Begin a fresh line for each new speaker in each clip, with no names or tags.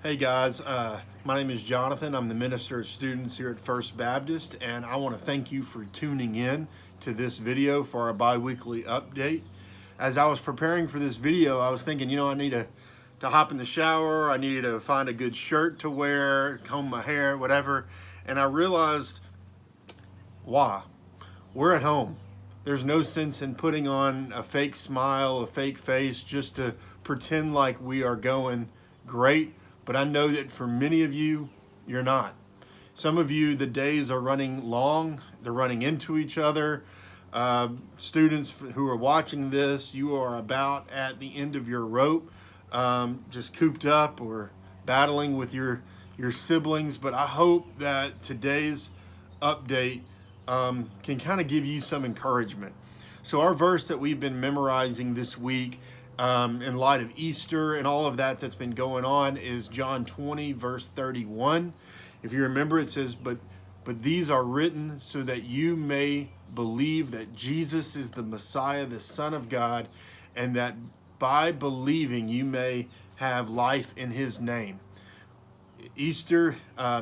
Hey guys, my name is Jonathan. I'm the minister of students here at First Baptist, and I want to thank you for tuning in to this video for our bi-weekly update. As I was preparing for this video, I was thinking, I need to hop in the shower, I need to find a good shirt to wear, comb my hair, whatever, and I realized, why? We're at home. There's no sense in putting on a fake smile, a fake face, just to pretend like we are going great. But I know that for many of you, you're not. Some of you, the days are running long. They're running into each other. Students who are watching this, you are about at the end of your rope, just cooped up or battling with your siblings. But I hope that today's update can kind of give you some encouragement. So our verse that we've been memorizing this week, in light of Easter and all of that's been going on, is John 20, verse 31. If you remember, it says, but these are written so that you may believe that Jesus is the Messiah, the Son of God, and that by believing you may have life in his name. Easter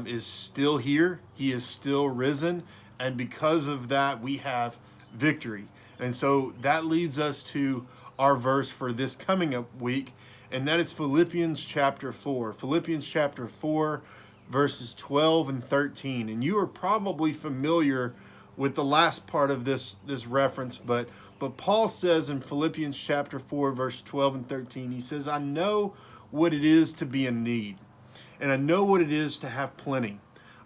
is still here. He is still risen. And because of that, we have victory. And so that leads us to our verse for this coming up week, and that is Philippians chapter 4. Philippians chapter 4, verses 12 and 13. And you are probably familiar with the last part of this reference, but Paul says in Philippians chapter 4, verse 12 and 13, he says, I know what it is to be in need, and I know what it is to have plenty.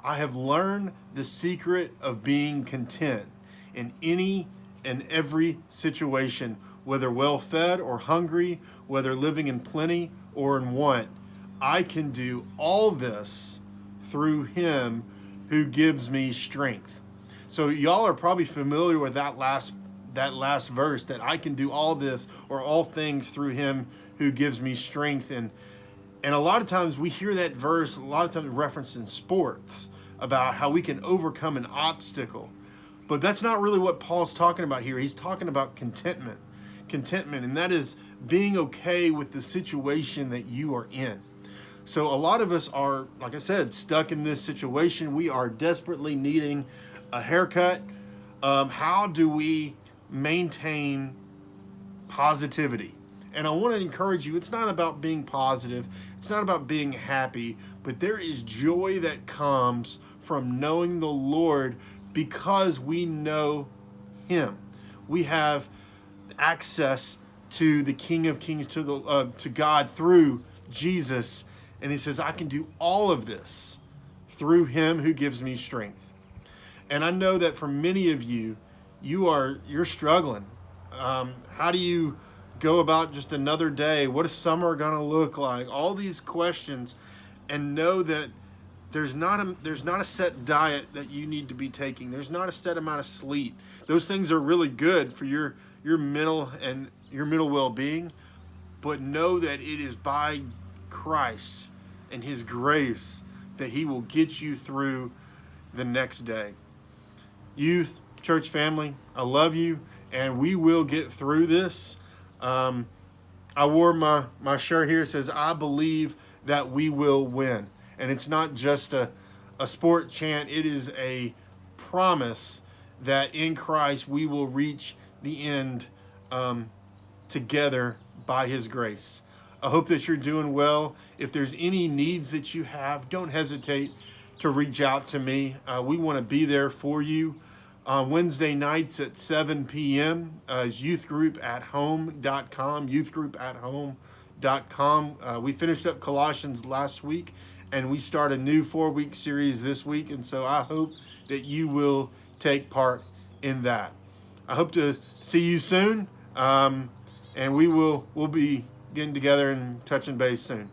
I have learned the secret of being content in any and every situation, whether well-fed or hungry, whether living in plenty or in want. I can do all this through him who gives me strength. So y'all are probably familiar with that last verse, that I can do all this or all things through him who gives me strength. And a lot of times we hear that verse, a lot of times referenced in sports, about how we can overcome an obstacle. But that's not really what Paul's talking about here. He's talking about contentment, and that is being okay with the situation that you are in. So a lot of us are, like I said, stuck in this situation. We are desperately needing a haircut. How do we maintain positivity? And I want to encourage you, it's not about being positive, it's not about being happy, but there is joy that comes from knowing the Lord because we know him. We have access to the King of Kings, to God through Jesus. And he says, I can do all of this through him who gives me strength. And I know that for many of you, you're struggling. How do you go about just another day? What is summer going to look like? All these questions, and know that there's not a set diet that you need to be taking. There's not a set amount of sleep. Those things are really good for your mental and your mental well-being, but know that it is by Christ and his grace that he will get you through the next day. Youth, church family, I love you, and we will get through this. I wore my shirt here. It says, I believe that we will win. And it's not just a sport chant. It is a promise that in Christ we will reach the end together by his grace. I hope that you're doing well. If there's any needs that you have, don't hesitate to reach out to me. We want to be there for you. On Wednesday nights at 7 p.m. Is youthgroupathome.com, youthgroupathome.com. We finished up Colossians last week, and we start a new 4-week series this week, and so I hope that you will take part in that. I hope to see you soon, and we'll be getting together and touching base soon.